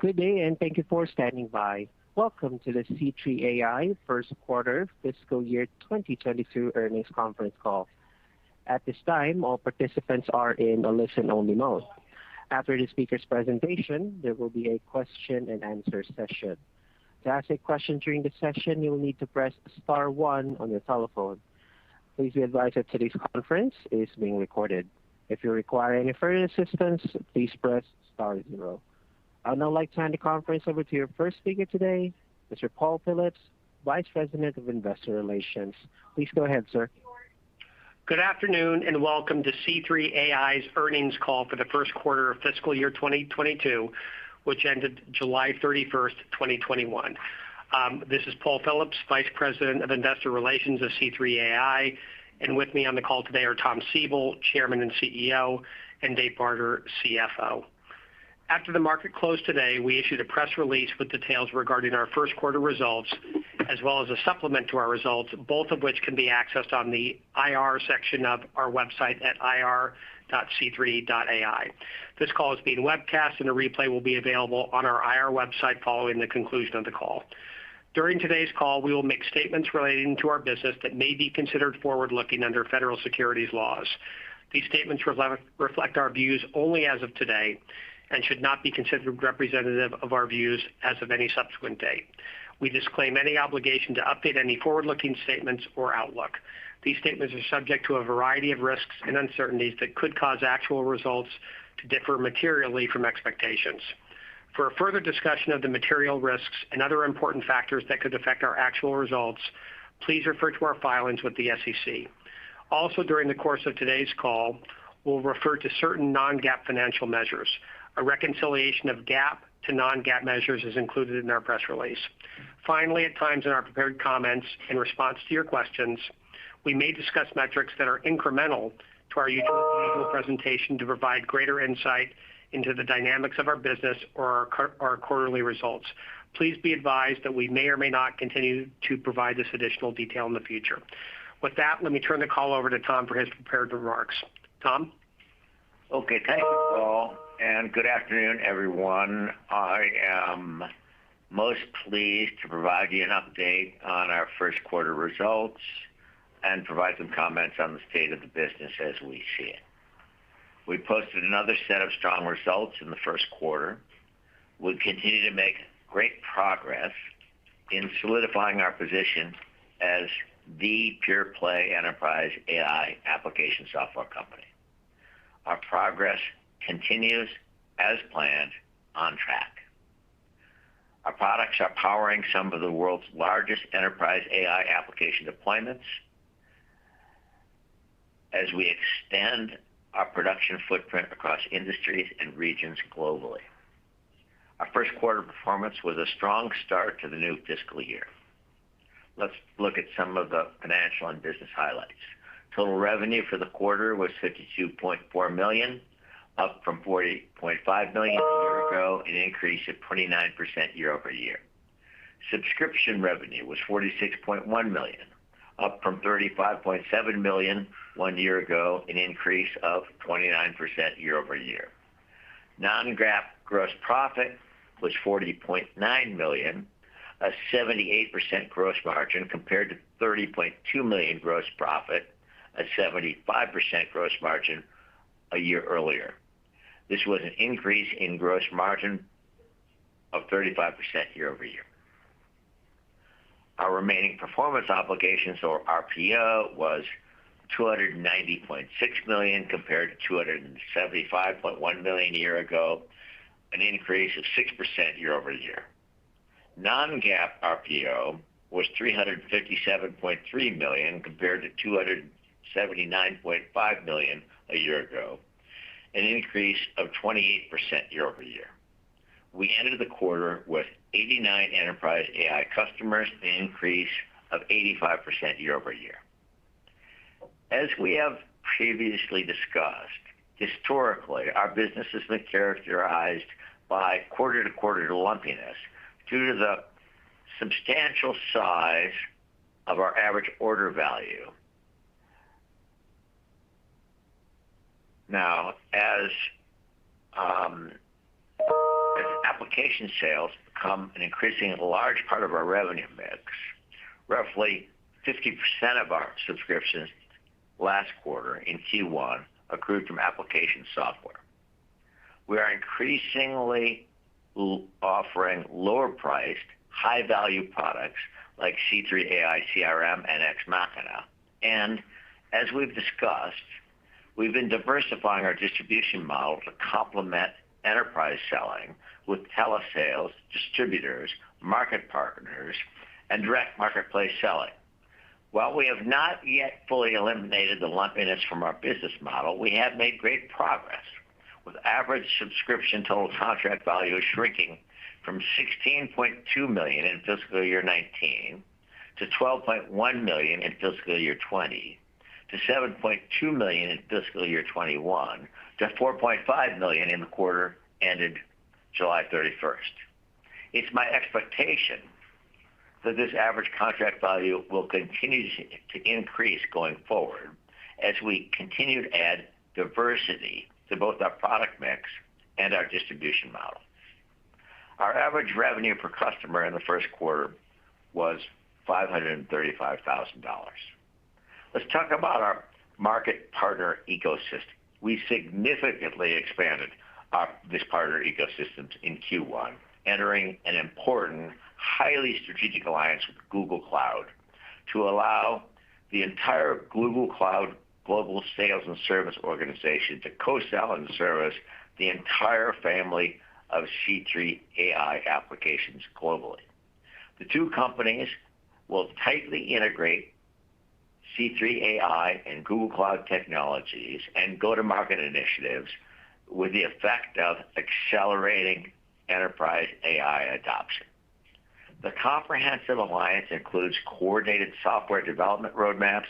Good day, and thank you for standing by. Welcome to the C3.ai First Quarter Fiscal Year 2022 Earnings Conference Call. At this time, all participants are in a listen-only mode. After the speaker's presentation, there will be a question-and-answer session. To ask a question during the session, you will need to press star one on your telephone. Please be advised that today's conference is being recorded. If you require any further assistance, please press star zero. I would now like to hand the conference over to your first speaker today, Mr. Paul Phillips, Vice President of Investor Relations. Please go ahead, sir. Good afternoon, and welcome to C3.ai's earnings call for the first quarter of fiscal year 2022, which ended July 31st, 2021. This is Paul Phillips, Vice President of Investor Relations of C3.ai, and with me on the call today are Tom Siebel, Chairman and CEO, and Dave Barter, CFO. After the market closed today, we issued a press release with details regarding our first quarter results, as well as a supplement to our results, both of which can be accessed on the IR section of our website at ir.c3.ai. This call is being webcast, and a replay will be available on our IR website following the conclusion of the call. During today's call, we will make statements relating to our business that may be considered forward-looking under federal securities laws. These statements reflect our views only as of today and should not be considered representative of our views as of any subsequent date. We disclaim any obligation to update any forward-looking statements or outlook. These statements are subject to a variety of risks and uncertainties that could cause actual results to differ materially from expectations. For a further discussion of the material risks and other important factors that could affect our actual results, please refer to our filings with the SEC. Also, during the course of today's call, we'll refer to certain non-GAAP financial measures. A reconciliation of GAAP to non-GAAP measures is included in our press release. Finally, at times in our prepared comments in response to your questions, we may discuss metrics that are incremental to our usual presentation to provide greater insight into the dynamics of our business or our quarterly results. Please be advised that we may or may not continue to provide this additional detail in the future. With that, let me turn the call over to Tom for his prepared remarks. Tom? Okay, thank you, Paul, and good afternoon, everyone. I am most pleased to provide you an update on our first quarter results and provide some comments on the state of the business as we see it. We posted another set of strong results in the first quarter. We continue to make great progress in solidifying our position as the pure-play enterprise AI application software company. Our progress continues as planned, on track. Our products are powering some of the world's largest enterprise AI application deployments as we extend our production footprint across industries and regions globally. Our first quarter performance was a strong start to the new fiscal year. Let's look at some of the financial and business highlights. Total revenue for the quarter was $52.4 million, up from $40.5 million a year ago, an increase of 29% year over year. Subscription revenue was $46.1 million, up from $35.7 million 1 year ago, an increase of 29% year over year. Non-GAAP gross profit was $40.9 million, a 78% gross margin compared to $30.2 million gross profit, a 75% gross margin a year earlier. This was an increase in gross margin of 35% year over year. Our remaining performance obligations, or RPO, was $290.6 million compared to $275.1 million a year ago, an increase of 6% year over year. Non-GAAP RPO was $357.3 million compared to $279.5 million a year ago, an increase of 28% year over year. We ended the quarter with 89 enterprise AI customers, an increase of 85% year over year. As we have previously discussed, historically, our business has been characterized by quarter-to-quarter lumpiness due to the substantial size of our average order value. Now, as application sales become an increasingly large part of our revenue mix. Roughly 50% of our subscriptions last quarter in Q1 accrued from application software. We are increasingly offering lower-priced, high-value products like C3.ai CRM and Ex Machina. And as we've discussed, we've been diversifying our distribution model to complement enterprise selling with telesales, distributors, market partners, and direct marketplace selling. While we have not yet fully eliminated the lumpiness from our business model, we have made great progress, with average subscription total contract value shrinking from $16.2 million in fiscal year 19 to $12.1 million in fiscal year 20 to $7.2 million in fiscal year 21 to $4.5 million in the quarter ended July 31st. It's my expectation that this average contract value will continue to increase going forward as we continue to add diversity to both our product mix and our distribution model. Our average revenue per customer in the first quarter was $535,000. Let's talk about our market partner ecosystem. We significantly expanded this partner ecosystem in Q1, entering an important, highly strategic alliance with Google Cloud to allow the entire Google Cloud global sales and service organization to co-sell and service the entire family of C3.ai applications globally. The two companies will tightly integrate C3.ai and Google Cloud technologies and go-to-market initiatives with the effect of accelerating enterprise AI adoption. The comprehensive alliance includes coordinated software development roadmaps,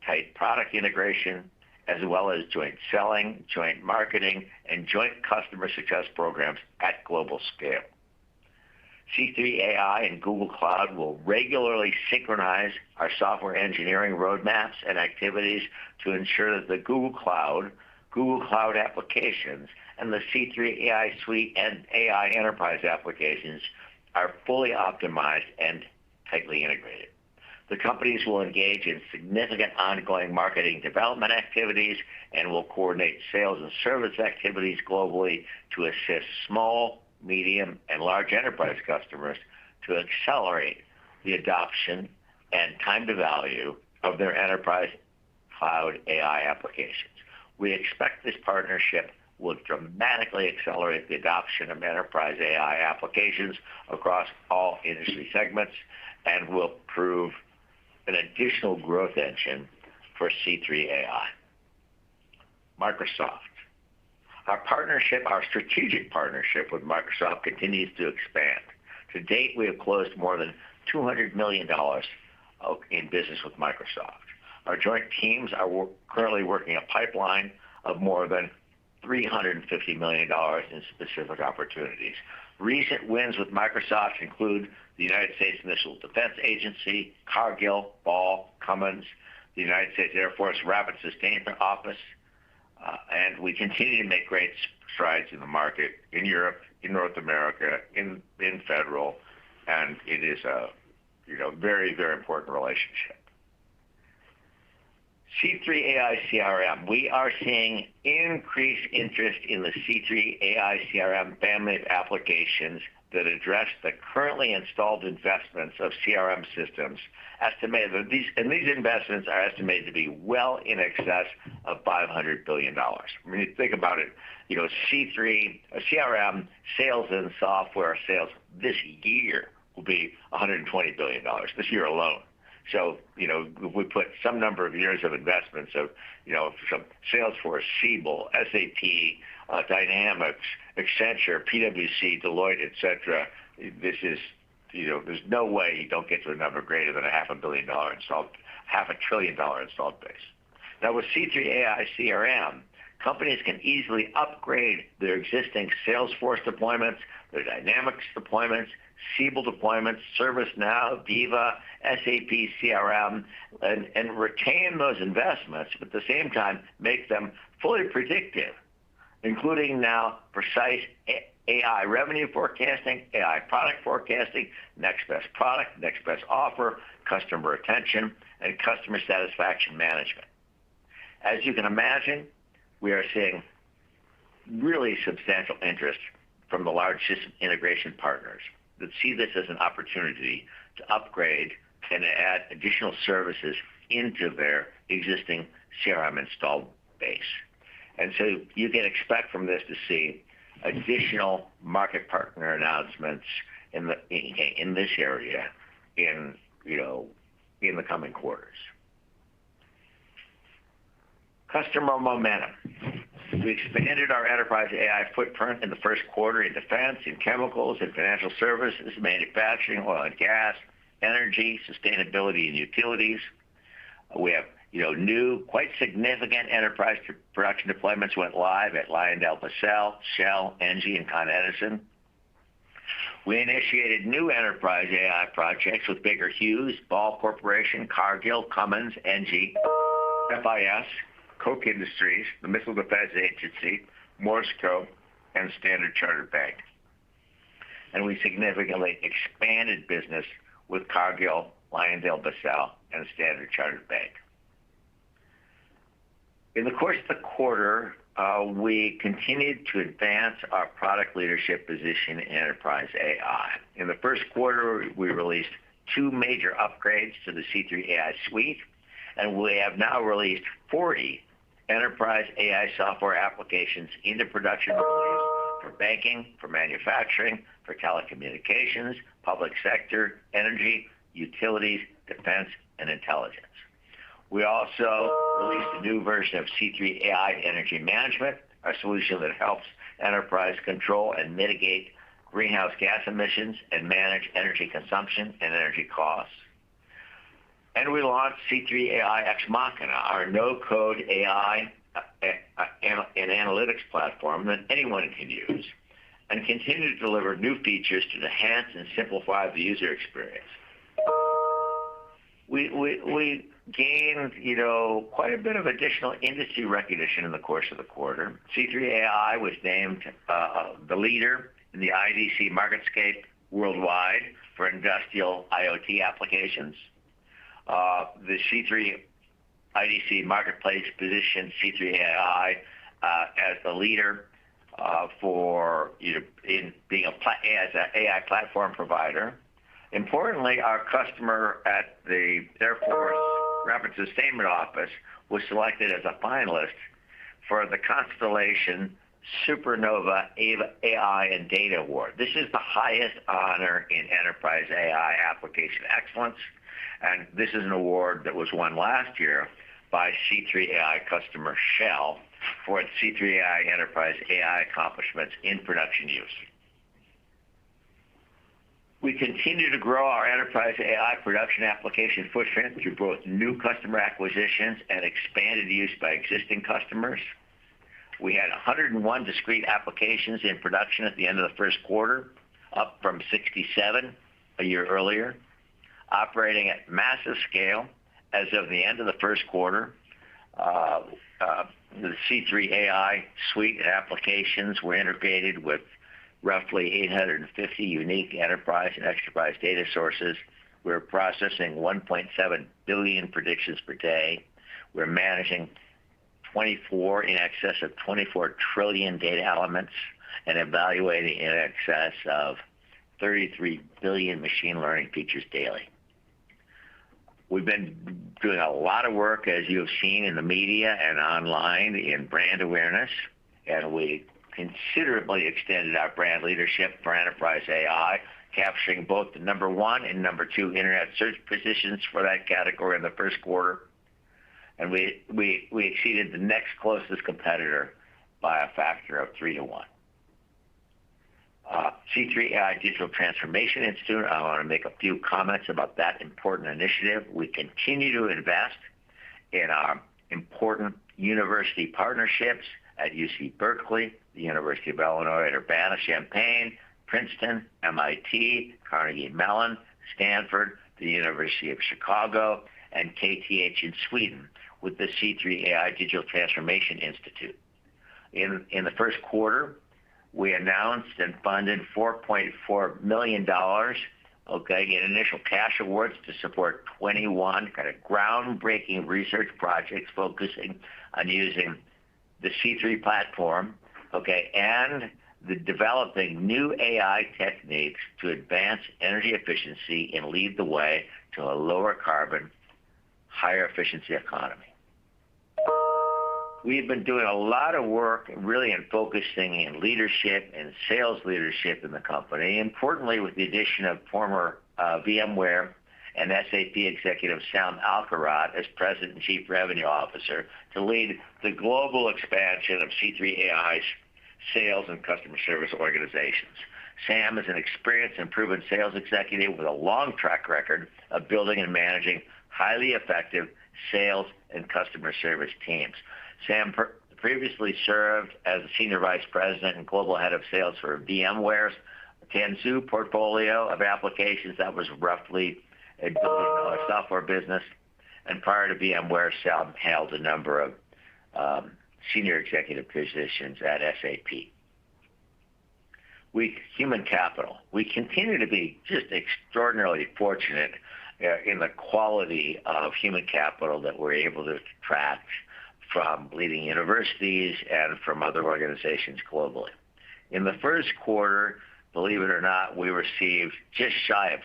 tight product integration, as well as joint selling, joint marketing, and joint customer success programs at global scale. C3.ai and Google Cloud will regularly synchronize our software engineering roadmaps and activities to ensure that the Google Cloud applications, and the C3.ai Suite and AI enterprise applications are fully optimized and tightly integrated. The companies will engage in significant ongoing marketing development activities and will coordinate sales and service activities globally to assist small, medium, and large enterprise customers to accelerate the adoption and time to value of their enterprise cloud AI applications. We expect this partnership will dramatically accelerate the adoption of enterprise AI applications across all industry segments and will prove an additional growth engine for C3.ai. Microsoft. Our strategic partnership with Microsoft continues to expand. To date, we have closed more than $200 million in business with Microsoft. Our joint teams are currently working a pipeline of more than $350 million in specific opportunities. Recent wins with Microsoft include the United States Missile Defense Agency, Cargill, Ball, Cummins, the United States Air Force Rapid Sustainment Office, and we continue to make great strides in the market in Europe, in North America, in federal, and it is a very, very important relationship. C3.ai CRM. We are seeing increased interest in the C3.ai CRM family of applications that address the currently installed investments of CRM systems. These investments are estimated to be well in excess of $500 billion. When you think about it, CRM sales and software sales this year will be $120 billion, this year alone. So, if we put some number of years of investments of, some Salesforce, Siebel, SAP, Dynamics, Accenture, PwC, Deloitte, et cetera, this is, there's no way you don't get to a number greater than $500 billion installed base. Now, with C3.ai CRM, companies can easily upgrade their existing Salesforce deployments, their Dynamics deployments, Siebel deployments, ServiceNow, Viva, SAP CRM, and retain those investments, but at the same time make them fully predictive including now precise AI revenue forecasting, AI product forecasting, next best product, next best offer, customer retention, and customer satisfaction management. As you can imagine, we are seeing really substantial interest from the large system integration partners that see this as an opportunity to upgrade and add additional services into their existing CRM installed base. And so you can expect from this to see additional market partner announcements in this area in the coming quarters. Customer momentum. We expanded our enterprise AI footprint in the first quarter in defense, in chemicals, in financial services, manufacturing, oil and gas, energy, sustainability, and utilities. We have new, quite significant enterprise production deployments went live at LyondellBasell, Shell, Engie, and Con Edison. We initiated new enterprise AI projects with Baker Hughes, Ball Corporation, Cargill, Cummins, Engie, FIS, Koch Industries, the Missile Defense Agency, Morse Co., and Standard Chartered Bank. And we significantly expanded business with Cargill, LyondellBasell, and Standard Chartered Bank. In the course of the quarter, we continued to advance our product leadership position in enterprise AI. In the first quarter, we released 2 major upgrades to the C3.ai Suite, and we have now released 40 enterprise AI software applications into production release for banking, for manufacturing, for telecommunications, public sector, energy, utilities, defense, and intelligence. We also released a new version of C3.ai Energy Management, a solution that helps enterprise control and mitigate greenhouse gas emissions and manage energy consumption and energy costs. And we launched C3.ai Ex Machina, our no-code AI and analytics platform that anyone can use, and continue to deliver new features to enhance and simplify the user experience. We gained, quite a bit of additional industry recognition in the course of the quarter. C3.ai was named the leader in the IDC MarketScape worldwide for industrial IoT applications. The C3 IDC Marketplace positioned C3.ai as the leader for in being as an AI platform provider. Importantly, our customer at the Air Force Rapid Sustainment Office was selected as a finalist for the Constellation Supernova AI and Data Award. This is the highest honor in enterprise AI application excellence, and this is an award that was won last year by C3.ai customer Shell for its C3.ai enterprise AI accomplishments in production use. We continue to grow our enterprise AI production application footprint through both new customer acquisitions and expanded use by existing customers. We had 101 discrete applications in production at the end of the first quarter, up from 67 a year earlier, operating at massive scale. As of the end of the first quarter, the C3.ai Suite applications were integrated with roughly 850 unique enterprise and enterprise data sources. We're processing 1.7 billion predictions per day. We're managing in excess of 24 trillion data elements and evaluating in excess of 33 billion machine learning features daily. We've been doing a lot of work, as you have seen in the media and online, in brand awareness, and we considerably extended our brand leadership for enterprise AI, capturing both the #1 and #2 internet search positions for that category in the first quarter. And we exceeded the next closest competitor by a factor of 3 to 1. C3.ai Digital Transformation Institute, I want to make a few comments about that important initiative. We continue to invest in our important university partnerships at UC Berkeley, the University of Illinois at Urbana-Champaign, Princeton, MIT, Carnegie Mellon, Stanford, the University of Chicago, and KTH in Sweden with the C3.ai Digital Transformation Institute. In the first quarter, we announced and funded $4.4 million, in initial cash awards to support 21 kind of groundbreaking research projects focusing on using the C3 platform, and the developing new AI techniques to advance energy efficiency and lead the way to a lower carbon, higher efficiency economy. We've been doing a lot of work really in focusing in leadership and sales leadership in the company. Importantly, with the addition of former VMware and SAP executive Sam Alkharrat as President and Chief Revenue Officer to lead the global expansion of C3.ai's sales and customer service organizations. Sam is an experienced and proven sales executive with a long track record of building and managing highly effective sales and customer service teams. Sam previously served as a Senior Vice President and Global Head of Sales for VMware's Tanzu portfolio of applications that was roughly a $1 billion software business. And prior to VMware, Sam held a number of senior executive positions at SAP. Human capital. We continue to be just extraordinarily fortunate in the quality of human capital that we're able to attract from leading universities and from other organizations globally. In the first quarter, believe it or not, we received just shy of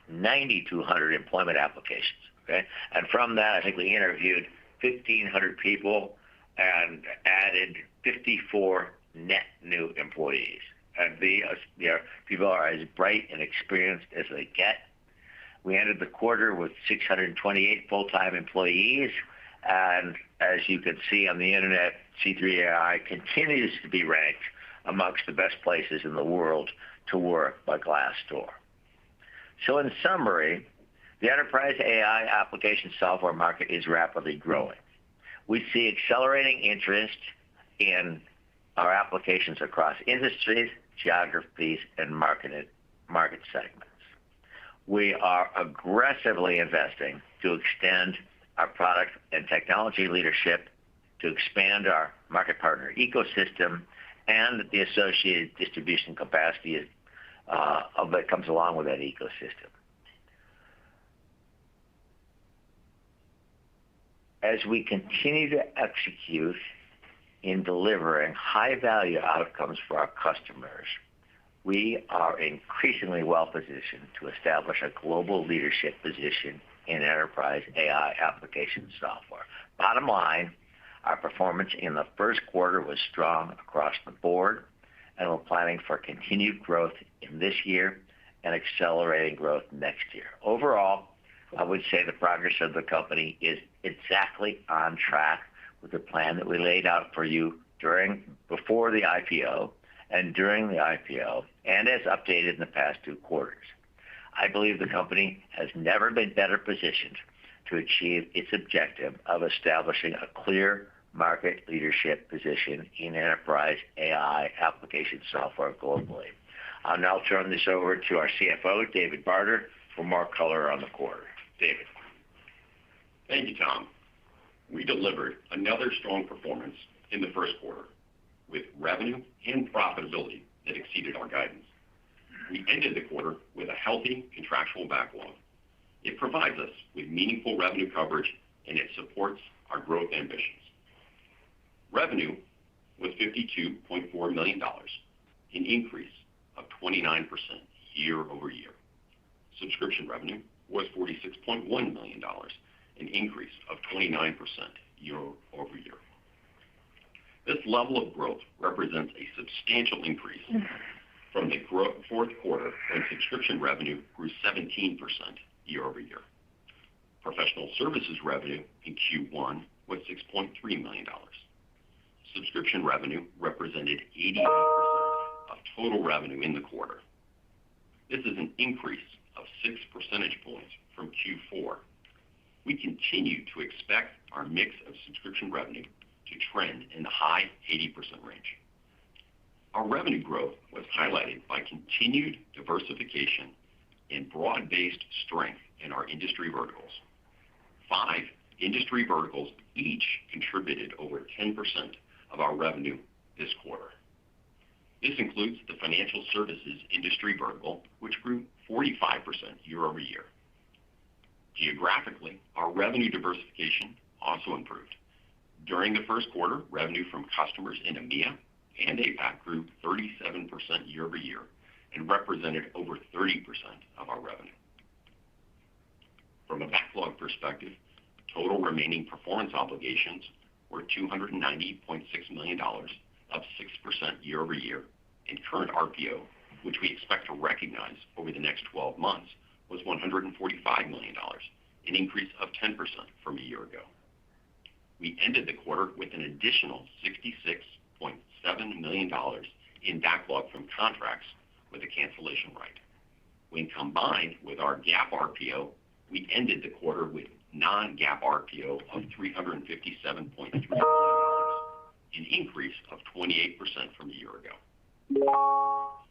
9,200 employment applications. And from that, I think we interviewed 1,500 people and added 54 net new employees. And people are as bright and experienced as they get. We ended the quarter with 628 full-time employees. And as you can see on the internet, C3.ai continues to be ranked amongst the best places in the world to work by Glassdoor. So in summary, the enterprise AI application software market is rapidly growing. We see accelerating interest in our applications across industries, geographies, and market segments. We are aggressively investing to extend our product and technology leadership, to expand our market partner ecosystem, and the associated distribution capacity that comes along with that ecosystem. As we continue to execute in delivering high-value outcomes for our customers, we are increasingly well-positioned to establish a global leadership position in enterprise AI application software. Bottom line, our performance in the first quarter was strong across the board, and we're planning for continued growth in this year and accelerating growth next year. Overall, I would say the progress of the company is exactly on track with the plan that we laid out for you before the IPO and during the IPO, and as updated in the past 2 quarters. I believe the company has never been better positioned to achieve its objective of establishing a clear market leadership position in enterprise AI application software globally. I'll now turn this over to our CFO, David Barter, for more color on the quarter. David. Thank you, Tom. We delivered another strong performance in the first quarter with revenue and profitability that exceeded our guidance. We ended the quarter with a healthy contractual backlog. It provides us with meaningful revenue coverage, and it supports our growth ambitions. Revenue was $52.4 million, an increase of 29% year over year. Subscription revenue was $46.1 million, an increase of 29% year over year. This level of growth represents a substantial increase from the fourth quarter when subscription revenue grew 17% year over year. Professional services revenue in Q1 was $6.3 million. Subscription revenue represented 88% of total revenue in the quarter. This is an increase of 6 percentage points from Q4. We continue to expect our mix of subscription revenue to trend in the high 80% range. Our revenue growth was highlighted by continued diversification and broad-based strength in our industry verticals. 5 industry verticals each contributed over 10% of our revenue this quarter. This includes the financial services industry vertical, which grew 45% year over year. Geographically, our revenue diversification also improved. During the first quarter, revenue from customers in EMEA and APAC grew 37% year over year and represented over 30% of our revenue. From a backlog perspective, total remaining performance obligations were $290.6 million, up 6% year over year, and current RPO, which we expect to recognize over the next 12 months, was $145 million, an increase of 10% from a year ago. We ended the quarter with an additional $66.7 million in backlog from contracts with a cancellation right. When combined with our GAAP RPO, we ended the quarter with non-GAAP RPO of $357.3 million, an increase of 28% from a year ago.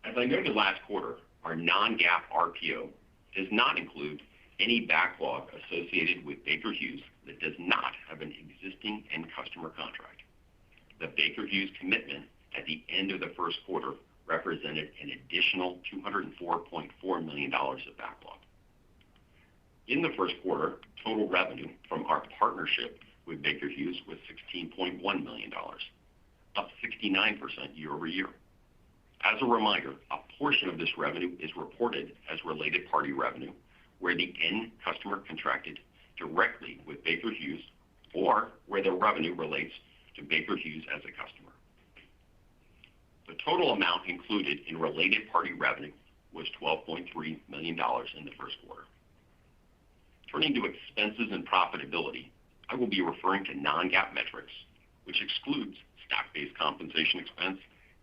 As I noted last quarter, our non-GAAP RPO does not include any backlog associated with Baker Hughes that does not have an existing end customer contract. The Baker Hughes commitment at the end of the first quarter represented an additional $204.4 million of backlog. In the first quarter, total revenue from our partnership with Baker Hughes was $16.1 million, up 69% year over year. As a reminder, a portion of this revenue is reported as related party revenue, where the end customer contracted directly with Baker Hughes or where the revenue relates to Baker Hughes as a customer. The total amount included in related party revenue was $12.3 million in the first quarter. Turning to expenses and profitability, I will be referring to non-GAAP metrics, which excludes stock-based compensation expense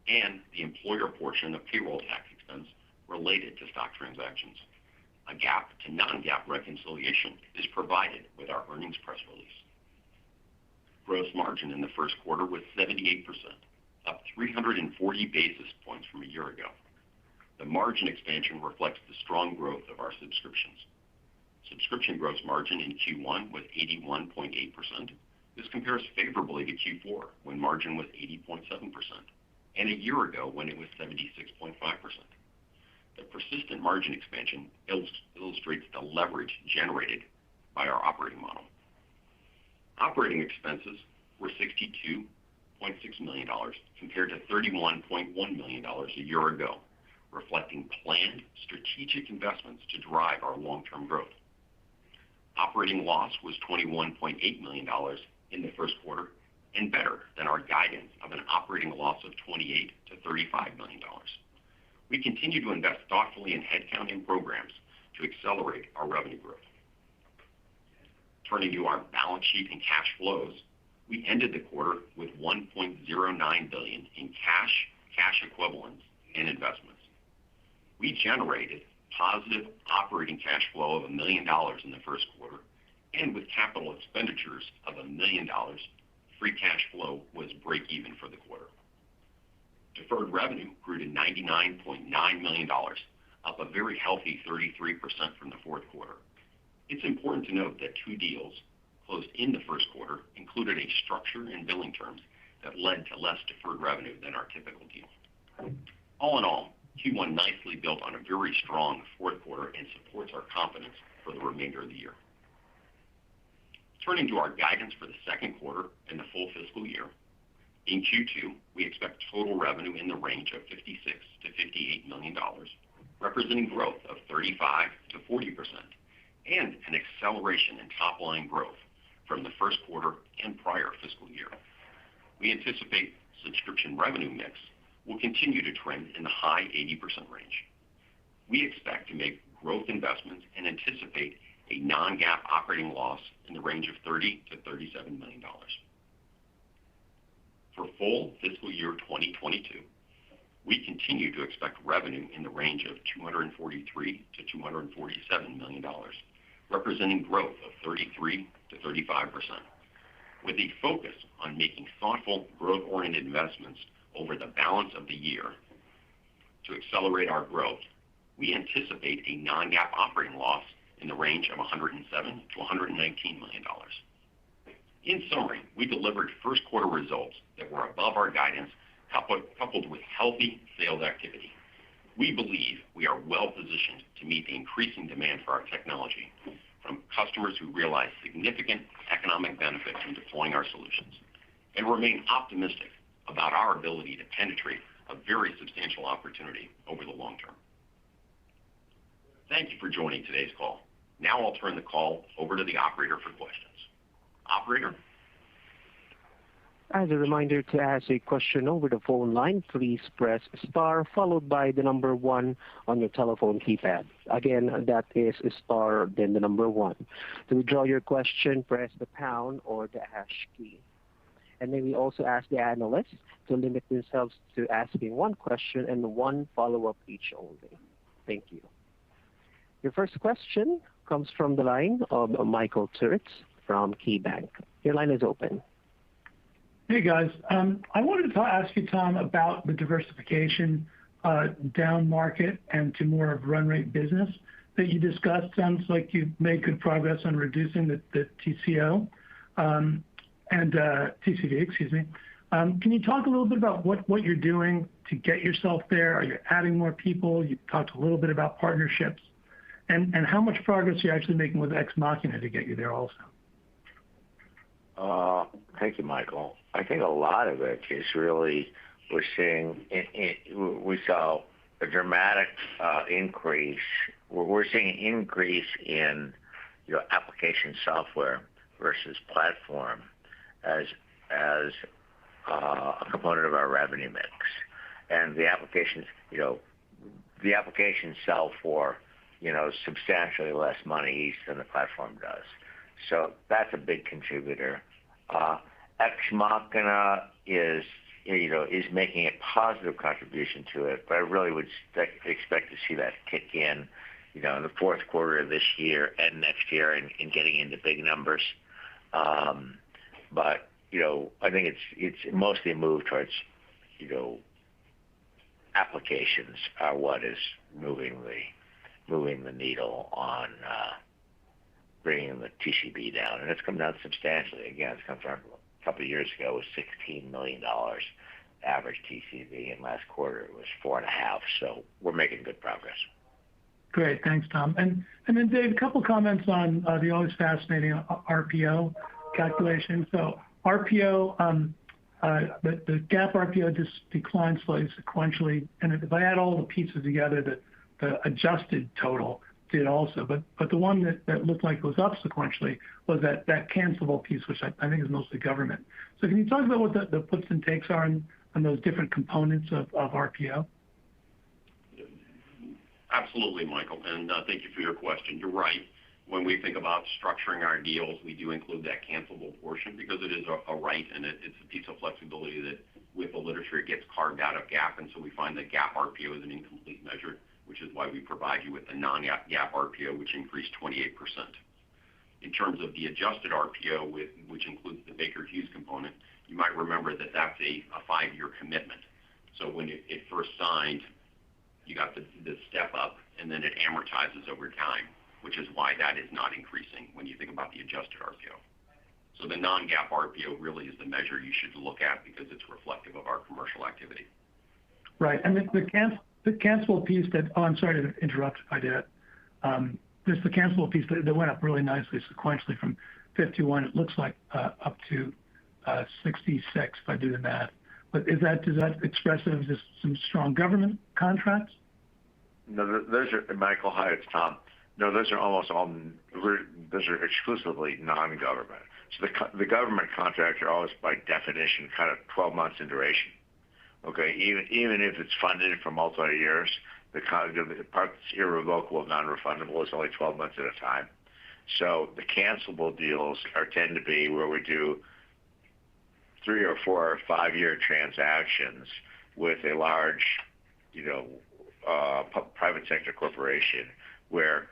and the employer portion of payroll tax expense related to stock transactions. A GAAP to non-GAAP reconciliation is provided with our earnings press release. Gross margin in the first quarter was 78%, up 340 basis points from a year ago. The margin expansion reflects the strong growth of our subscriptions. Subscription gross margin in Q1 was 81.8%. This compares favorably to Q4, when margin was 80.7%, and a year ago when it was 76.5%. The persistent margin expansion illustrates the leverage generated by our operating model. Operating expenses were $62.6 million compared to $31.1 million a year ago, reflecting planned strategic investments to drive our long-term growth. Operating loss was $21.8 million in the first quarter, and better than our guidance of an operating loss of $28 to $35 million. We continue to invest thoughtfully in headcount and programs to accelerate our revenue growth. Turning to our balance sheet and cash flows, we ended the quarter with $1.09 billion in cash equivalents, and investments. We generated positive operating cash flow of $1 million in the first quarter, and with capital expenditures of $1 million, free cash flow was break even for the quarter. Deferred revenue grew to $99.9 million, up a very healthy 33% from the fourth quarter. It's important to note that 2 deals closed in the first quarter included a structure and billing terms that led to less deferred revenue than our typical deal. All in all, Q1 nicely built on a very strong fourth quarter and supports our confidence for the remainder of the year. Turning to our guidance for the second quarter and the full fiscal year, in Q2, we expect total revenue in the range of $56 to $58 million, representing growth of 35 to 40%, and an acceleration in top-line growth from the first quarter and prior fiscal year. We anticipate subscription revenue mix will continue to trend in the high 80% range. We expect to make growth investments and anticipate a non-GAAP operating loss in the range of $30 to $37 million. For full fiscal year 2022, we continue to expect revenue in the range of $243 to $247 million, representing growth of 33 to 35%. With a focus on making thoughtful, growth-oriented investments over the balance of the year to accelerate our growth, we anticipate a non-GAAP operating loss in the range of $107 to $119 million. In summary, we delivered first quarter results that were above our guidance, coupled with healthy sales activity. We believe we are well positioned to meet the increasing demand for our technology from customers who realize significant economic benefit from deploying our solutions, and remain optimistic about our ability to penetrate a very substantial opportunity over the long term. Thank you for joining today's call. Now I'll turn the call over to the operator for questions. Operator? As a reminder, to ask a question over the phone line, please press star followed by the number 1 on your telephone keypad. Again, that is star, then the number 1. To withdraw your question, press the pound or the hash key. And then we also ask the analysts to limit themselves to asking 1 question and 1 follow-up each only. Thank you. Your first question comes from the line of Michael Turits from KeyBank. Your line is open. Hey guys, I wanted to ask you, Tom, about the diversification down market and to more of run rate business that you discussed. Sounds like you've made good progress on reducing the TCO and TCV, excuse me. Can you talk a little bit about what you're doing to get yourself there? Are you adding more people? You talked a little bit about partnerships, and how much progress are you actually making with Ex Machina to get you there also? Thank you, Michael. I think a lot of it is really we saw a dramatic increase. We're seeing an increase in application software versus platform as a component of our revenue mix, and the applications sell for substantially less money each than the platform does. So that's a big contributor. Ex Machina is making a positive contribution to it, but I really would expect to see that kick in, in the fourth quarter of this year and next year, and getting into big numbers. But I think it's mostly a move towards applications are what is moving the needle on bringing the TCV down, and it's come down substantially. Again, it's come from a couple of years ago, it was $16 million average TCV, and last quarter it was 4.5. So we're making good progress. Great, thanks, Tom. And then Dave, a couple comments on the always fascinating RPO calculation. So RPO, the GAAP RPO just declined slightly sequentially, and if I add all the pieces together, the adjusted total did also, but the one that looked like it was up sequentially was that cancelable piece, which I think is mostly government. So can you talk about what the puts and takes are on those different components of RPO? Absolutely, Michael, and thank you for your question. You're right. When we think about structuring our deals, we do include that cancelable portion because it is a right, and it's a piece of flexibility that with the literature it gets carved out of GAAP, and so we find that GAAP RPO is an incomplete measure, which is why we provide you with the non-GAAP RPO, which increased 28%. In terms of the adjusted RPO, which includes the Baker Hughes component, you might remember that that's a 5-year commitment. So when it first signed, you got the step up, and then it amortizes over time, which is why that is not increasing when you think about the adjusted RPO. So the non-GAAP RPO really is the measure you should look at because it's reflective of our commercial activity. Right, and the cancelable piece I'm sorry to interrupt if I did. Just the cancelable piece that went up really nicely sequentially from 51, it looks like up to 66 if I do the math. But is that expressive of just some strong government contracts? No, those are, Michael, hi, it's Tom. No, those are almost all, those are exclusively non-government. So the government contracts are always by definition kind of 12 months in duration. Okay, even if it's funded for multi-years, the part that's irrevocable, non-refundable is only 12 months at a time. So the cancelable deals tend to be where we do 3 or 4 or 5-year transactions with a large, private sector corporation, where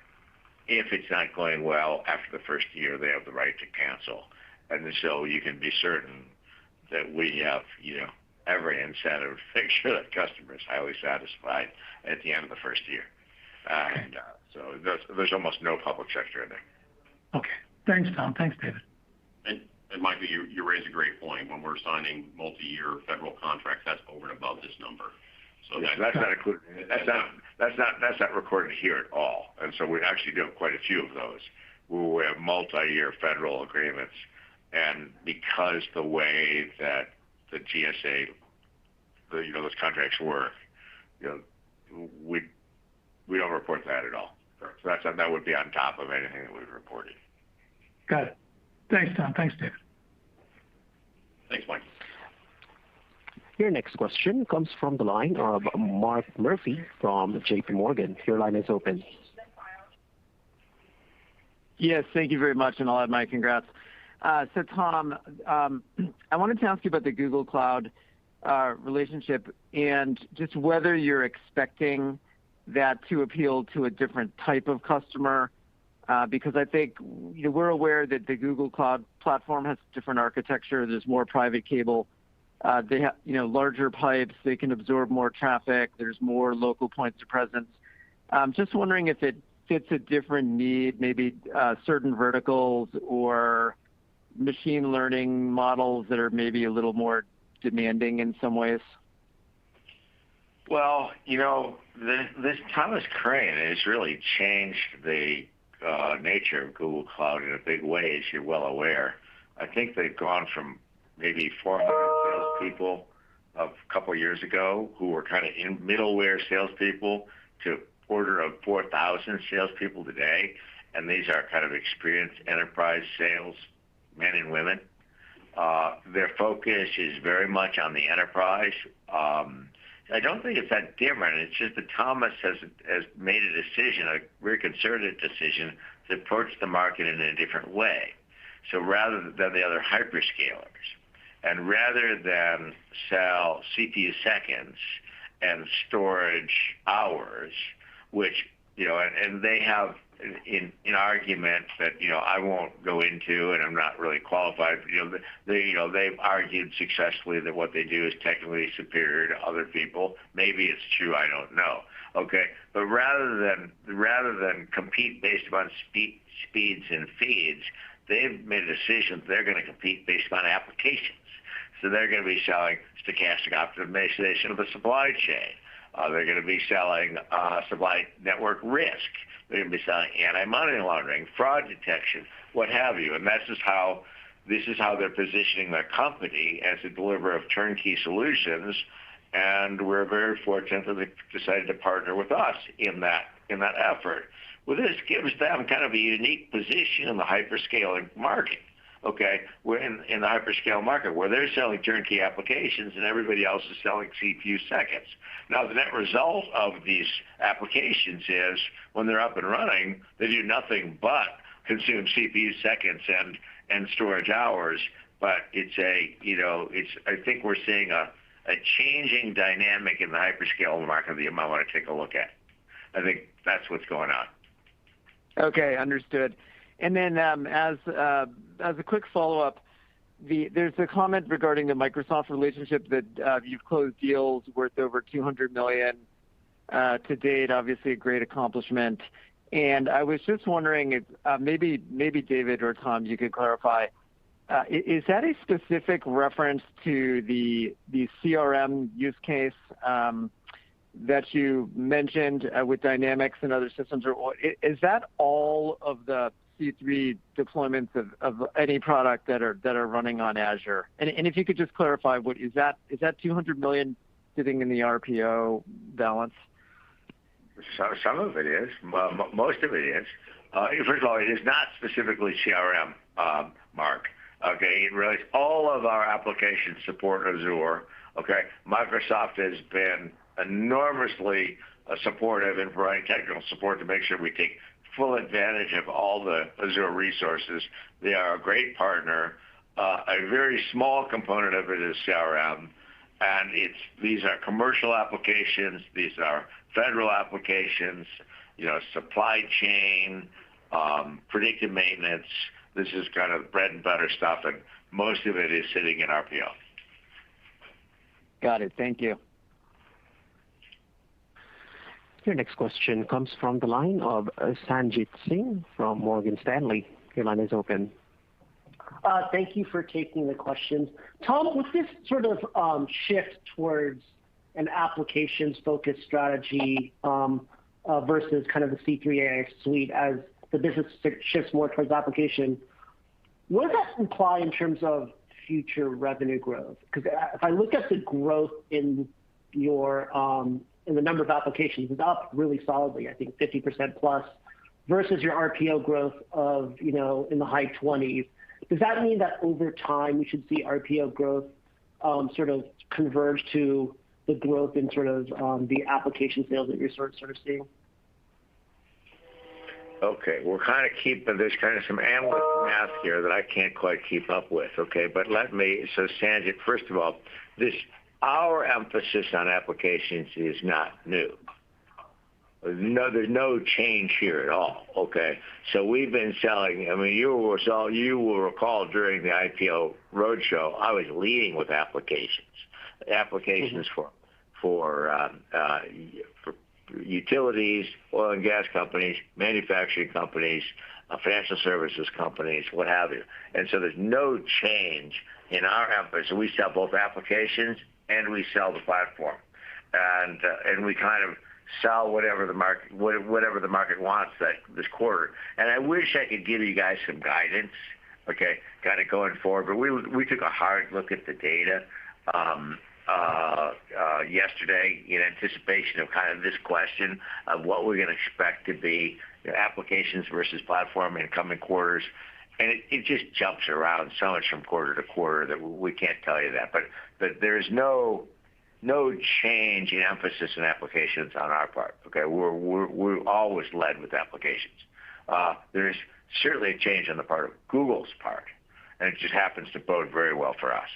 if it's not going well after the first year, they have the right to cancel, and so you can be certain that we have, every incentive to make sure that customer is highly satisfied at the end of the first year. And so there's almost no public sector in there. Okay. Thanks, Tom. Thanks, David. And And Michael, you raise a great point. When we're signing multi-year federal contracts, that's over and above this number. So that's not included. That's not recorded here at all. And so we actually do have quite a few of those where we have multi-year federal agreements. And because the way that the GSA, those contracts work, we don't report that at all. So that would be on top of anything that we've reported. Got it. Thanks, Tom. Thanks, David. Thanks, Mike. Your next question comes from the line of Mark Murphy from JP Morgan. Your line is open. Yes, thank you very much, and I'll add my congrats. So, Tom, I wanted to ask you about the Google Cloud relationship and just whether you're expecting that to appeal to a different type of customer, because I think we're aware that the Google Cloud platform has different architecture. There's more private cable. They have larger pipes. They can absorb more traffic. There's more local points of presence. Just wondering if it fits a different need, maybe certain verticals or machine learning models that are maybe a little more demanding in some ways. Well, this Thomas Crane has really changed the nature of Google Cloud in a big way, as you're well aware. I think they've gone from maybe 400 salespeople a couple of years ago who were kind of in middleware salespeople to order of 4,000 salespeople today. And these are kind of experienced enterprise sales men and women. Their focus is very much on the enterprise. I don't think it's that different. It's just that Thomas has made a decision, a very concerted decision, to approach the market in a different way. So rather than the other hyperscalers, and rather than sell CPU seconds and storage hours, which, and they have in argument that, I won't go into, and I'm not really qualified, they've argued successfully that what they do is technically superior to other people. Maybe it's true, I don't know. Okay, but rather than compete based upon speeds and feeds, they've made a decision they're going to compete based upon applications. So they're going to be selling stochastic optimization of the supply chain. They're going to be selling supply network risk. They're going to be selling anti-money laundering, fraud detection, what have you. And this is how they're positioning their company as a deliverer of turnkey solutions. And we're very fortunate that they decided to partner with us in that effort. Well, this gives them kind of a unique position in the hyperscaling market. Okay, we're in the hyperscale market where they're selling turnkey applications and everybody else is selling CPU seconds. Now, the net result of these applications is when they're up and running, they do nothing but consume CPU seconds and storage hours. But I think we're seeing a changing dynamic in the hyperscale market that you might want to take a look at. I think that's what's going on. Okay, understood. And then as a quick follow-up, there's a comment regarding the Microsoft relationship that you've closed deals worth over $200 million to date, obviously a great accomplishment. And I was just wondering if maybe David or Tom, you could clarify, is that a specific reference to the CRM use case that you mentioned with Dynamics and other systems, or is that all of the C3 deployments of any product that are running on Azure? And if you could just clarify, is that $200 million sitting in the RPO balance? Some of it is. Most of it is. First of all, it is not specifically CRM, Mark. Okay, it really is all of our applications support Azure. Okay, Microsoft has been enormously supportive in providing technical support to make sure we take full advantage of all the Azure resources. They are a great partner. A very small component of it is CRM, and these are commercial applications. These are federal applications. Supply chain, predictive maintenance. This is kind of bread and butter stuff, and most of it is sitting in RPO. Got it. Thank you. Your next question comes from the line of Sanjit Singh from Morgan Stanley. Your line is open. Thank you for taking the questions. Tom, with this sort of shift towards an applications-focused strategy versus kind of the C3.ai suite as the business shifts more towards application, what does that imply in terms of future revenue growth? Because if I look at the growth in your in the number of applications, it's up really solidly, I think 50% plus, versus your RPO growth of in the high 20s. Does that mean that over time we should see RPO growth sort of converge to the growth in sort of the application sales that you're sort of seeing? Okay, we're kind of there's kind of some analyst math here that I can't quite keep up with. Okay, but so Sanjit, first of all, our emphasis on applications is not new. No, there's no change here at all. Okay, so we've been selling. I mean, you will recall during the IPO roadshow, I was leading with applications for utilities, oil and gas companies, manufacturing companies, financial services companies, what have you. And so there's no change in our emphasis. We sell both applications and we sell the platform, and we kind of sell whatever the market wants this quarter. And I wish I could give you guys some guidance, okay, kind of going forward. But we took a hard look at the data yesterday in anticipation of kind of this question of what we're going to expect to be applications versus platform in coming quarters. And it just jumps around so much from quarter to quarter that we can't tell you that. But there's no change in emphasis in applications on our part. Okay, we're always led with applications. There's certainly a change on the part of Google's part, and it just happens to bode very well for us.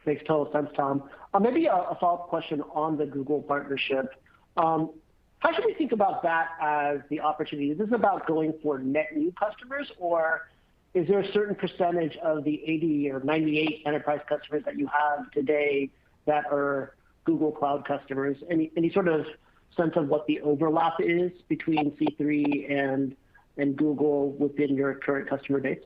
Makes total sense, Tom. Maybe a follow-up question on the Google partnership. How should we think about that as the opportunity? Is this about going for net new customers, or is there a certain percentage of the 80 or 98 enterprise customers that you have today that are Google Cloud customers? Any sort of sense of what the overlap is between C3 and Google within your current customer base?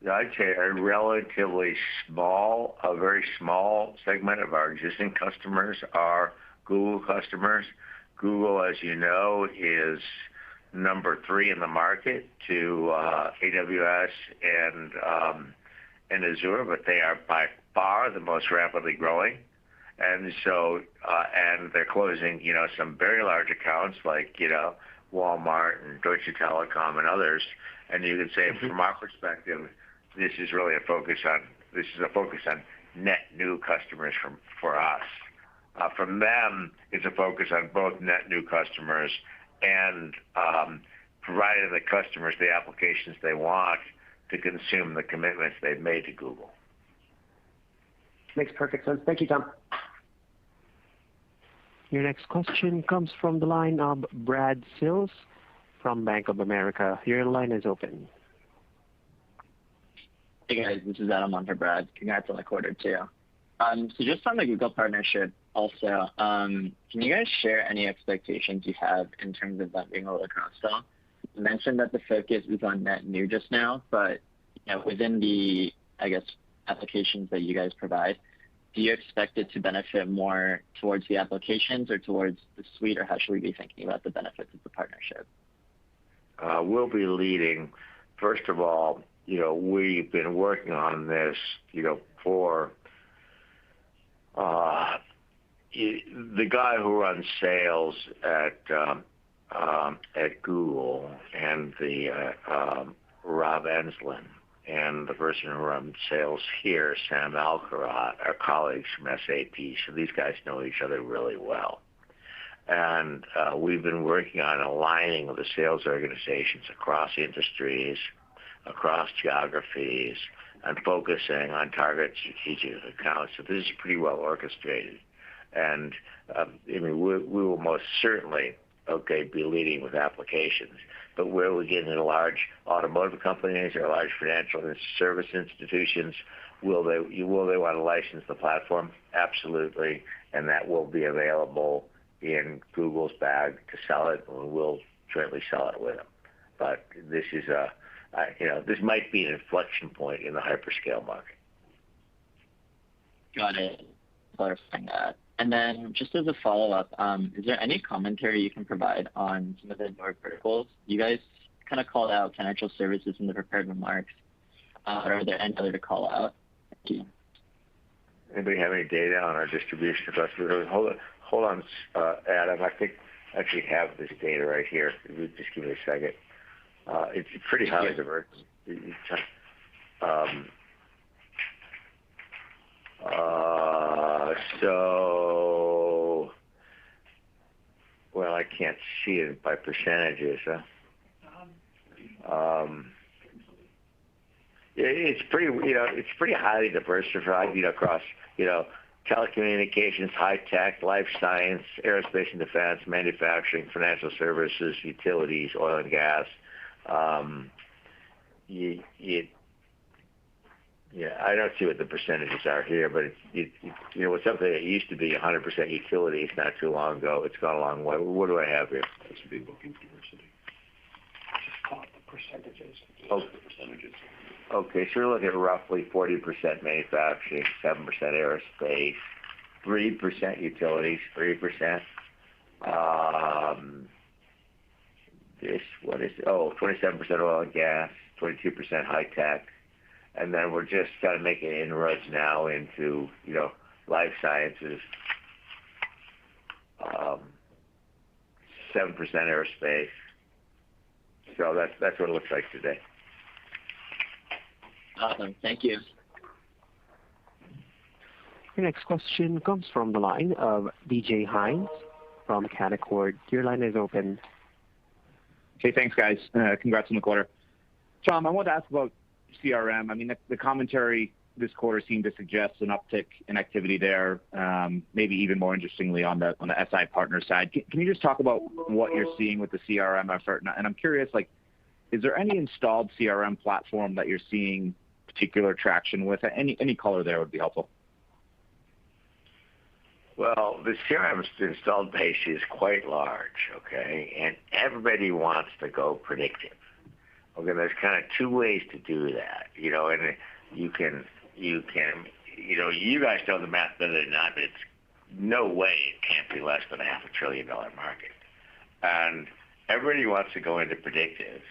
I'd say a relatively small, a very small segment of our existing customers are Google customers. Google, as you know, is number 3 in the market to AWS and Azure, but they are by far the most rapidly growing. And so, and they're closing, some very large accounts like, Walmart and Deutsche Telekom and others. And you can say from our perspective, this is really a focus on net new customers for us. From them, it's a focus on both net new customers and providing the customers the applications they want to consume the commitments they've made to Google. Makes perfect sense. Thank you, Tom. Your next question comes from the line of Brad Sills from Bank of America. Your line is open. Hey guys, this is Adam on for Brad. Congrats on the quarter too. So just on the Google partnership also, can you guys share any expectations you have in terms of that being able to cross-sell? You mentioned that the focus is on net new just now, but within the, applications that you guys provide, do you expect it to benefit more towards the applications or towards the suite, or how should we be thinking about the benefits of the partnership? We'll be leading. First of all, we've been working on this, for the guy who runs sales at Google and the Rob Enslin and the person who runs sales here, Sam Alcarat, are colleagues from SAP. So these guys know each other really well. And we've been working on aligning the sales organizations across industries, across geographies, and focusing on target strategic accounts. So this is pretty well orchestrated. And we will most certainly, be leading with applications. But where we get into large automotive companies or large financial service institutions, will they want to license the platform? Absolutely. And that will be available in Google's bag to sell it, and we'll jointly sell it with them. But this is this might be an inflection point in the hyperscale market. Got it. Clarifying that. And then just as a follow-up, is there any commentary you can provide on some of the newer verticals? You guys kind of called out financial services in the prepared remarks. Are there any other to call out? Thank you. Anybody have any data on our distribution across? Hold on, Adam. I think I actually have this data right here. Just give me a second. It's pretty highly diverse. Well, I can't see it by percentages. It's pretty highly diversified, across, telecommunications, high tech, life science, aerospace and defense, manufacturing, financial services, utilities, oil and gas. I don't see what the percentages are here, but it's something that used to be 100% utilities not too long ago. It's gone a long way. What do I have here? That should be booking diversity. Just call it the percentages. The percentages. Okay, so we're looking at roughly 40% manufacturing, 7% aerospace, 3% utilities, 3%. 27% oil and gas, 22% high tech. And then we're just kind of making inroads now into, life sciences, 7% aerospace. So that's what it looks like today. Awesome. Thank you. Your next question comes from the line of DJ Hines from Canaccord. Your line is open. Okay, thanks, guys. Congrats on the quarter. Tom, I wanted to ask about CRM. I mean, the commentary this quarter seemed to suggest an uptick in activity there, maybe even more interestingly on the SI partner side. Can you just talk about what you're seeing with the CRM effort? And I'm curious, is there any installed CRM platform that you're seeing particular traction with? Any color there would be helpful. Well, the CRM installed base is quite large, okay, and everybody wants to go predictive. Okay, there's kind of two ways to do that, and you guys know the math better than I, but it's no way it can't be less than $500 billion market. And everybody wants to go into predictive,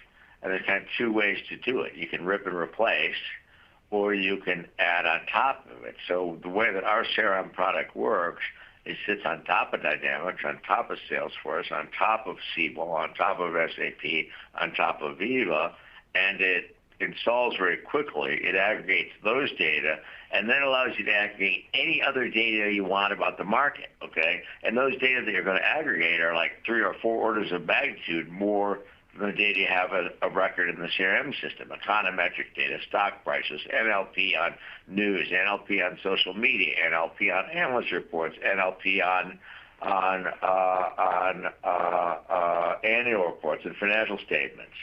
and there's kind of two ways to do it. You can rip and replace, or you can add on top of it. So the way that our CRM product works, it sits on top of Dynamics, on top of Salesforce, on top of Siebel, on top of SAP, on top of Viva, and it installs very quickly. It aggregates those data, and then allows you to aggregate any other data you want about the market, okay? And those data that you're going to aggregate are like 3 or 4 orders of magnitude more than the data you have a record in the CRM system. Econometric data, stock prices, NLP on news, NLP on social media, NLP on analyst reports, NLP on annual reports and financial statements.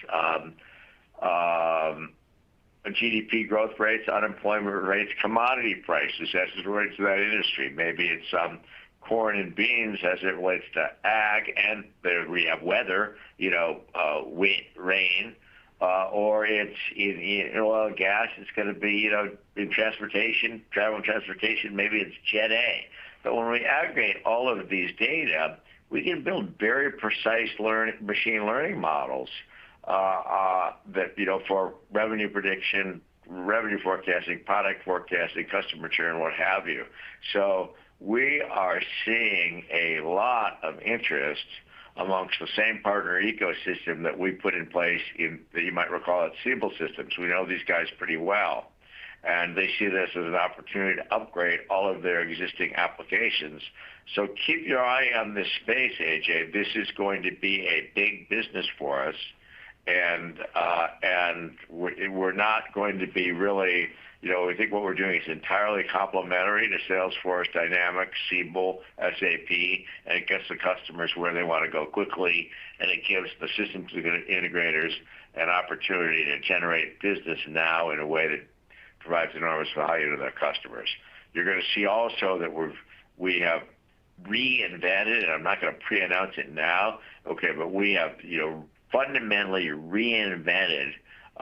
GDP growth rates, unemployment rates, commodity prices as it relates to that industry. Maybe it's corn and beans as it relates to ag, and there we have weather, wind, rain, or it's in oil and gas. It's going to be, in transportation, travel and transportation. Maybe it's Jet A. But when we aggregate all of these data, we can build very precise machine learning models that, for revenue prediction, revenue forecasting, product forecasting, customer churn, what have you. So we are seeing a lot of interest amongst the same partner ecosystem that we put in place that you might recall at Siebel Systems. We know these guys pretty well, and they see this as an opportunity to upgrade all of their existing applications. So keep your eye on this space, AJ. This is going to be a big business for us, and we're not going to be really, we think what we're doing is entirely complementary to Salesforce, Dynamics, Siebel, SAP, and it gets the customers where they want to go quickly, and it gives the systems integrators an opportunity to generate business now in a way that provides enormous value to their customers. You're going to see also that we have reinvented, and I'm not going to pre-announce it now, okay, but we have, fundamentally reinvented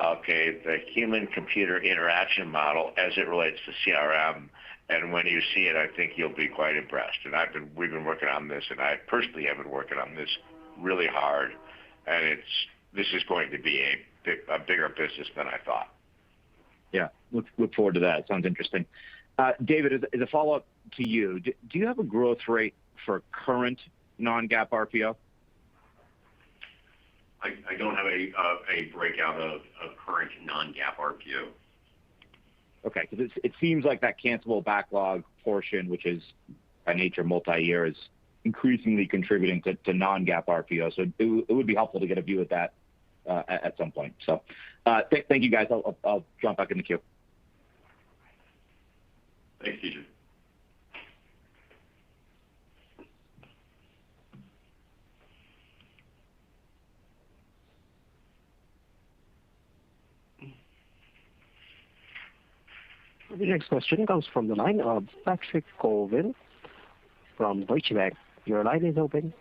okay, the human-computer interaction model as it relates to CRM. And when you see it, I think you'll be quite impressed. And we've been working on this, and I personally have been working on this really hard. And this is going to be a bigger business than I thought. Yeah, look forward to that. Sounds interesting. David, as a follow-up to you, do you have a growth rate for current non-GAAP RPO? I don't have a breakout of current non-GAAP RPO. Okay, because it seems like that cancelable backlog portion, which is by nature multi-year, is increasingly contributing to non-GAAP RPO. So it would be helpful to get a view of that at some point. So thank you, guys. I'll jump back in the queue. Thanks, TJ. The next question comes from the line of Patrick Colvin from Deutsche Bank. Your line is open.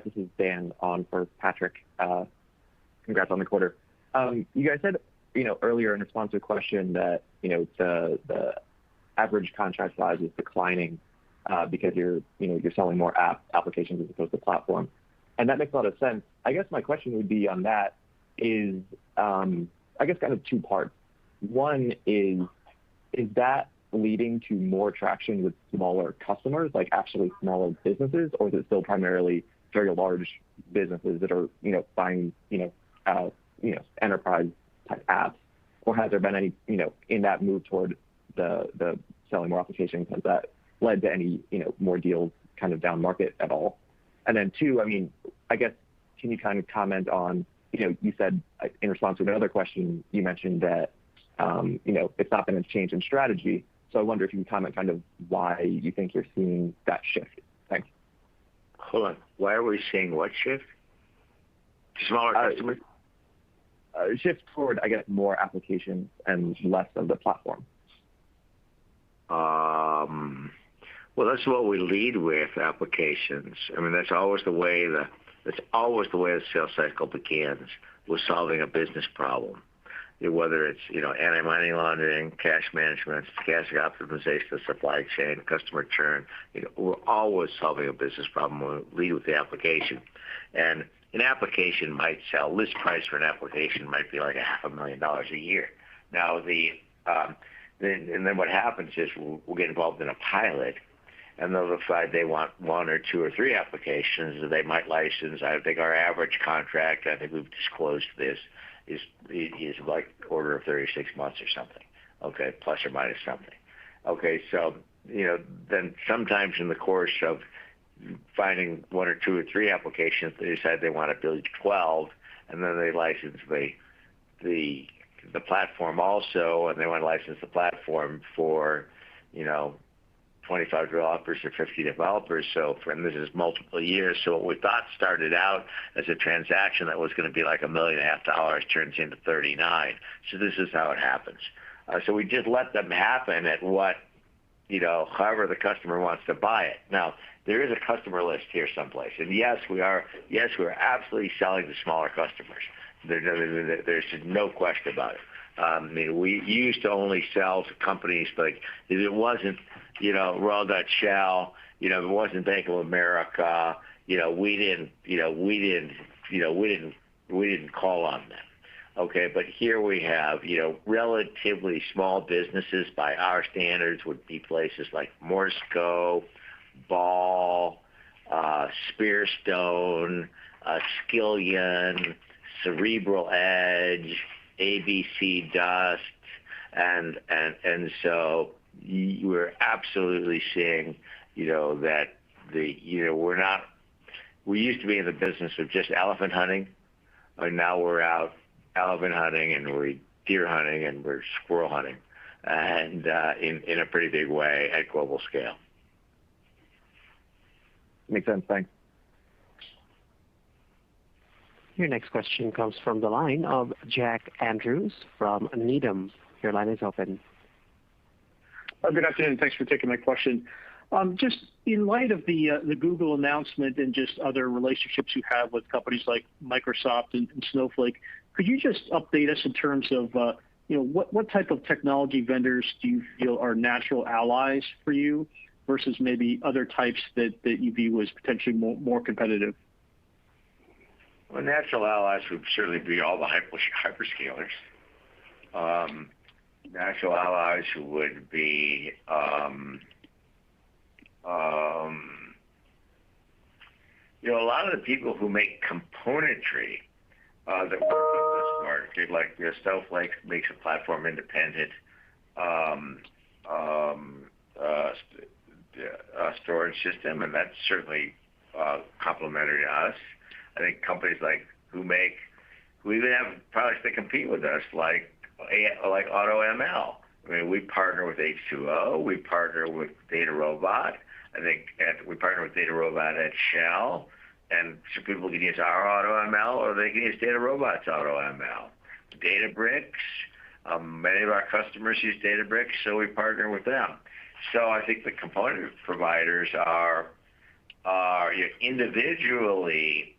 This is Dan on for Patrick. Congrats on the quarter. You guys said, earlier in response to a question that, the average contract size is declining because you're selling more applications as opposed to platform. And that makes a lot of sense. I guess my question would be on that is, kind of two parts. One is that leading to more traction with smaller customers, like actually smaller businesses, or is it still primarily very large businesses that are, buying, enterprise type apps? Or has there been any, in that move toward the selling more applications, has that led to any, more deals kind of down market at all? And then two, I guess, can you kind of comment on, you said in response to another question, you mentioned that, it's not been a change in strategy. So I wonder if you can comment kind of why you think you're seeing that shift. Thanks. Hold on. Why are we seeing what shift? Smaller customers? Shift toward, I guess, more applications and less of the platform. Well, that's what we lead with, applications. That's always the way the sales cycle begins, with solving a business problem. Whether it's anti-money laundering, cash management, cash optimization, supply chain, customer churn, we're always solving a business problem. We lead with the application, and an application might sell. List price for an application might be like $500,000 a year. Now then what happens is we'll get involved in a pilot, and they'll decide they want one or two or three applications that they might license. I think our average contract, I think we've disclosed this, is like order of 36 months or something, okay, plus or minus something. Okay, so, then sometimes in the course of finding one or two or three applications, they decide they want to build 12, and then they license the platform also, and they want to license the platform for, 25 developers or 50 developers. So, and this is multiple years. So what we thought started out as a transaction that was going to be like $1.5 million turns into 39. So this is how it happens. So we just let them happen at what, however the customer wants to buy it. Now, there is a customer list here someplace. And yes, we're absolutely selling to smaller customers. There's no question about it. We used to only sell to companies, like if it wasn't, Royal Dutch Shell, if it wasn't Bank of America, we didn't call on them. Okay, but here we have, relatively small businesses by our standards would be places like Morsco, Ball, Spearstone, Skillion, Cerebral Edge, ABC Dust, and so we're absolutely seeing, that we used to be in the business of just elephant hunting, and now we're out elephant hunting, and we're deer hunting, and we're squirrel hunting, and in a pretty big way at global scale. Makes sense. Thanks. Your next question comes from the line of Jack Andrews from Needham. Your line is open. Good afternoon. Thanks for taking my question. Just in light of the Google announcement and just other relationships you have with companies like Microsoft and Snowflake, could you just update us in terms of what type of technology vendors do you feel are natural allies for you versus maybe other types that you view as potentially more competitive? Well, natural allies would certainly be all the hyperscalers. Natural allies would be a lot of the people who make componentry that work in this market, like Snowflake makes a platform independent storage system, and that's certainly complementary to us. I think companies who even have products that compete with us, like AutoML. I mean, we partner with H2O. We partner with DataRobot. We partner with DataRobot at Shell. And so people can use our AutoML or they can use DataRobot's AutoML. Databricks. Many of our customers use Databricks, so we partner with them. So I think the component providers are individually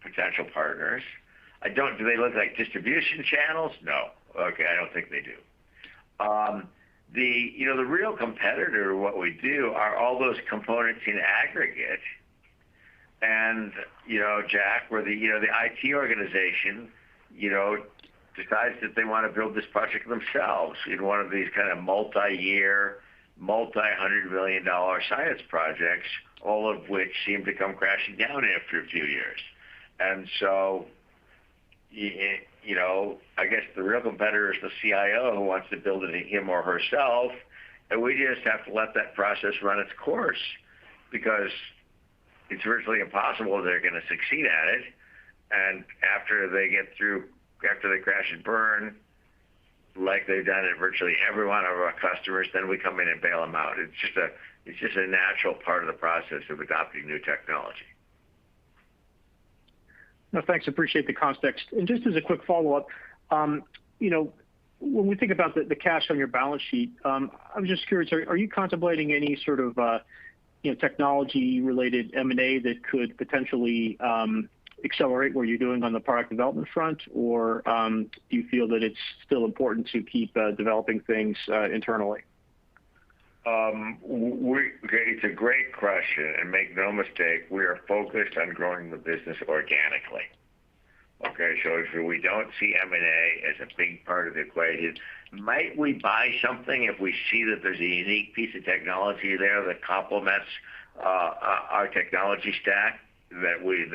potential partners. Do they look like distribution channels? No. Okay, I don't think they do. The real competitor to what we do are all those components in aggregate. And Jack, where the IT organization decides that they want to build this project themselves in one of these kind of multi-year, multi-$100 million science projects, all of which seem to come crashing down after a few years. And so, I guess the real competitor is the CIO who wants to build it him or herself, and we just have to let that process run its course because it's virtually impossible they're going to succeed at it. And after they crash and burn, like they've done at virtually every one of our customers, then we come in and bail them out. It's just a natural part of the process of adopting new technology. No, thanks. Appreciate the context. And just as a quick follow-up, when we think about the cash on your balance sheet, I'm just curious, are you contemplating any sort of technology-related M&A that could potentially accelerate what you're doing on the product development front, or do you feel that it's still important to keep developing things internally? It's a great question, and make no mistake, we are focused on growing the business organically. Okay, so if we don't see M&A as a big part of the equation, might we buy something if we see that there's a unique piece of technology there that complements our technology stack that would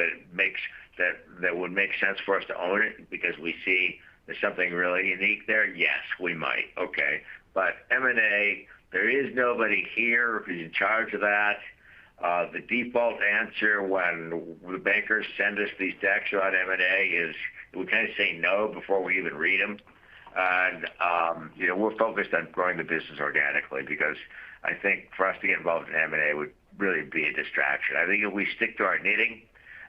make sense for us to own it because we see there's something really unique there? Yes, we might. Okay, but M&A, there is nobody here who's in charge of that. The default answer when the bankers send us these decks about M&A is we kind of say no before we even read them. And, we're focused on growing the business organically because I think for us to get involved in M&A would really be a distraction. I think if we stick to our knitting,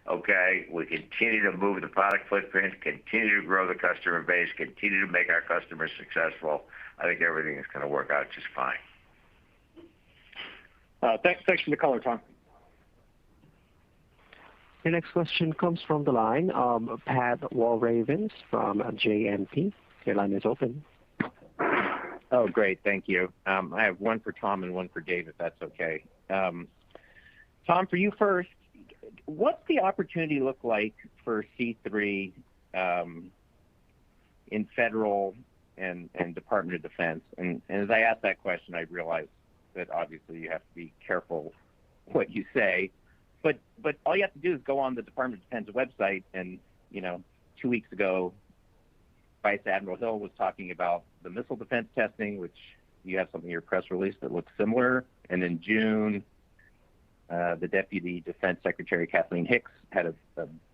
okay, we continue to move the product footprint, continue to grow the customer base, continue to make our customers successful, I think everything is going to work out just fine. Thanks for the color, Tom. Your next question comes from the line of Pat Walravens from JMP. Your line is open. Oh, great. Thank you. I have one for Tom and one for Dave, if that's okay. Tom, for you first, what's the opportunity look like for C3 in federal and Department of Defense? And as I ask that question, I realize that obviously you have to be careful what you say, but all you have to do is go on the Department of Defense website, and 2 weeks ago, Vice Admiral Hill was talking about the missile defense testing, which you have something in your press release that looks similar, and in June, the Deputy Defense Secretary Kathleen Hicks had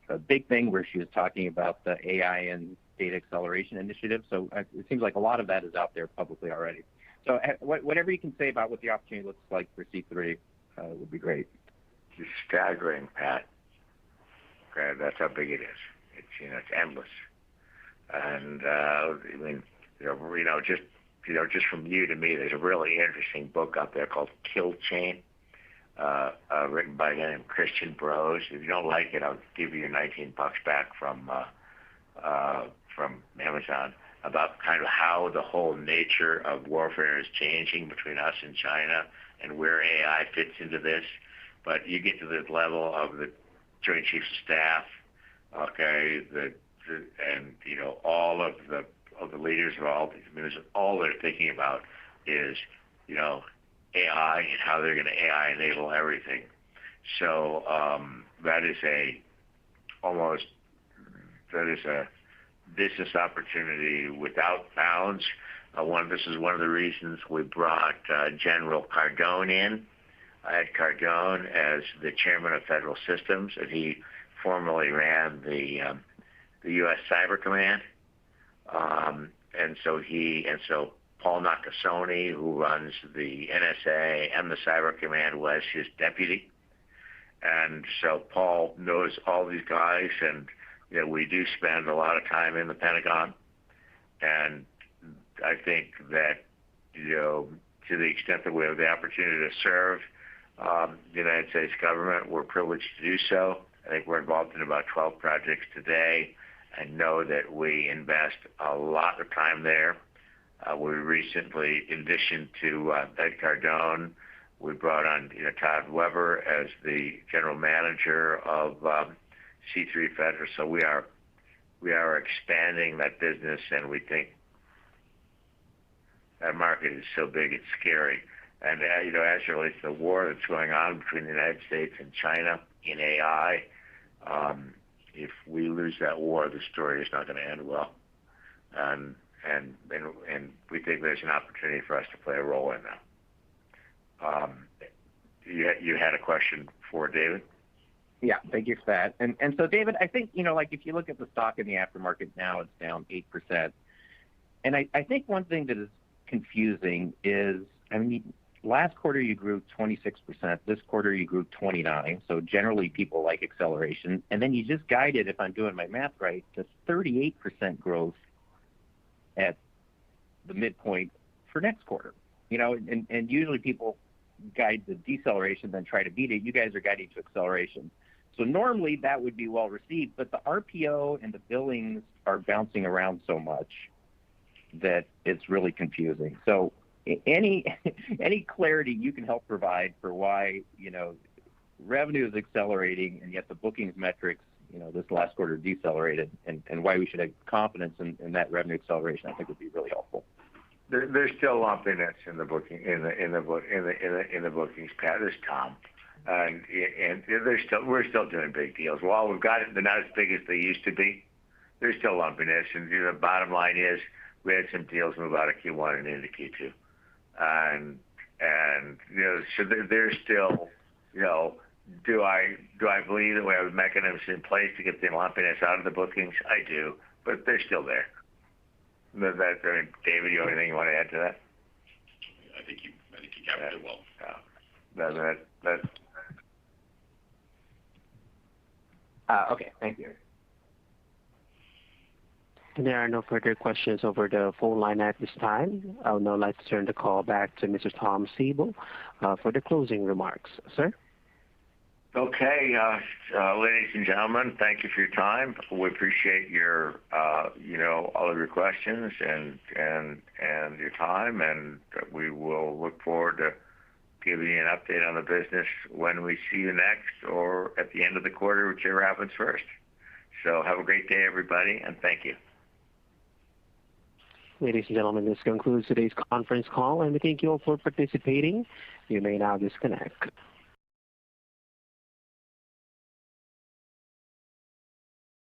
a big thing where she was talking about the AI and data acceleration initiative. So it seems like a lot of that is out there publicly already. So whatever you can say about what the opportunity looks like for C3 would be great. It's staggering, Pat. Okay, that's how big it is. It's endless. And just just from you to me, there's a really interesting book out there called Kill Chain, written by a guy named Christian Bros. If you don't like it, I'll give you your $19 back from Amazon, about kind of how the whole nature of warfare is changing between us and China and where AI fits into this. But you get to the level of the Joint Chiefs of Staff, okay, and all of the leaders of all these ministers, all they're thinking about is AI and how they're going to AI enable everything. So that is a business opportunity without bounds. This is one of the reasons we brought General Cardone in. I had Cardone as the chairman of Federal Systems, and he formerly ran the U.S. Cyber Command. And so Paul Nakasone, who runs the NSA and the Cyber Command, was his deputy. And so Paul knows all these guys, and we do spend a lot of time in the Pentagon. And I think that to the extent that we have the opportunity to serve the United States government, we're privileged to do so. I think we're involved in about 12 projects today. I know that we invest a lot of time there. We recently, in addition to Ed Cardone, we brought on Todd Weber as the general manager of C3 Federal. So we are expanding that business, and we think that market is so big it's scary. And as it relates to the war that's going on between the United States and China in AI, if we lose that war, the story is not going to end well. And we think there's an opportunity for us to play a role in that. You had a question for David? Yeah, thank you for that. And so, David, I think, if you look at the stock in the aftermarket now, it's down 8%. And I think one thing that is confusing is, last quarter you grew 26%. This quarter you grew 29%. So generally people like acceleration. And then you just guided, if I'm doing my math right, to 38% growth at the midpoint for next quarter. And usually people guide the deceleration, then try to beat it. You guys are guiding to acceleration. So normally that would be well received, but the RPO and the billings are bouncing around so much that it's really confusing. So any clarity you can help provide for why revenue is accelerating and yet the bookings metrics this last quarter decelerated, and why we should have confidence in that revenue acceleration, I think would be really helpful. There's still lumpiness in the booking in the bookings, Pat. This is Tom, and we're still doing big deals. While we've got it, they're not as big as they used to be. There's still lumpiness, and the bottom line is we had some deals move out of Q1 and into Q2. And so there's still, do I believe that we have mechanisms in place to get the lumpiness out of the bookings? I do, but they're still there. David, you have anything you want to add to that? I think you captured it well. Okay, thank you. There are no further questions over the phone line at this time. I would now like to turn the call back to Mr. Tom Siebel for the closing remarks. Sir? Okay, ladies and gentlemen, thank you for your time. We appreciate your, all of your questions and your time, and we will look forward to giving you an update on the business when we see you next or at the end of the quarter, whichever happens first. So have a great day, everybody, and thank you. Ladies and gentlemen, this concludes today's conference call, and we thank you all for participating. You may now disconnect.